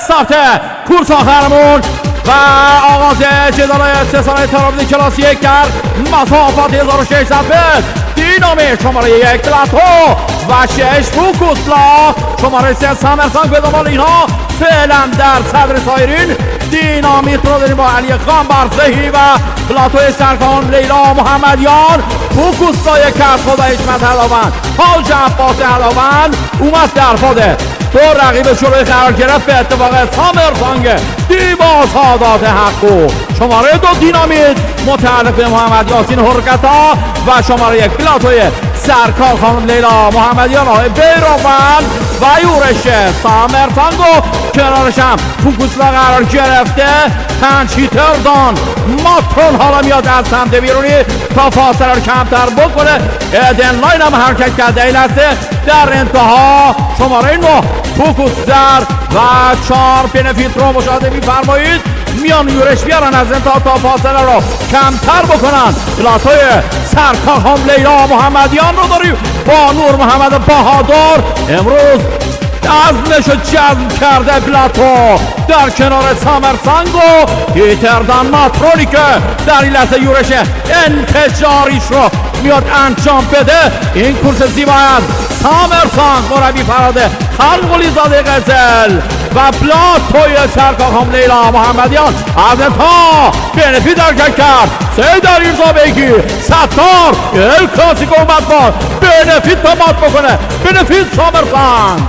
استارت کورس آخرمون و آغاز جدال 3 ساله ترابزی کلاس 1 در مسافت 1600 متر. دینامی شماره 1 پلاتو و 6 فوکوسلا شماره 3 سامرسانگ به دنبال اینها فعلا در صدر سایرین. دینامیت رو داریم با علی قنبرزهی و پلاتوی سرکان لیلا محمدیان. فوکوسلای کسخو و حکمت هلاوند حاج عباس هلاوند اومد در پاده دو رقیب شروع قرار گرفت به اتفاق سامرسانگ دیبا سادات حقو. شماره 2 دینامیت متعلق به محمد یاسین هرکتا و شماره 1 پلاتوی سرکار خانم لیلا محمدیان آقای بیروان و یورش سامرسانگو کنارش هم فوکوسلا قرار گرفته. 5 هیتردان ماتون حالا میاد از سمت بیرونی تا فاصله رو کمتر بکنه. ادن لاین هم حرکت کرده این لحظه. در انتها شماره 9 فوکوسزر و 4 بنفیت رو مشاهده می‌فرمایید. میان یورش بیارن از انتها تا فاصله رو کمتر بکنن. پلاتوی سرکار خانم لیلا محمدیان رو داریم با نور محمد بهادر. امروز عزمش رو جزم کرده پلاتو در کنار سامرسانگ و هیتردان ماترونی که در این لحظه یورش انفجاریش رو میاد انجام بده. این کورس زیبایت سامرسانگ مربی فراده خلقلی زاده قزل و پلاتوی سرکار خانم لیلا محمدیان از انتها بنفیت حرکت کرد. سیدر ایرزا بیگی ستار ال کلاسیکو اومد بار بنفیت تا مات بکنه. بنفیت سامرسانگ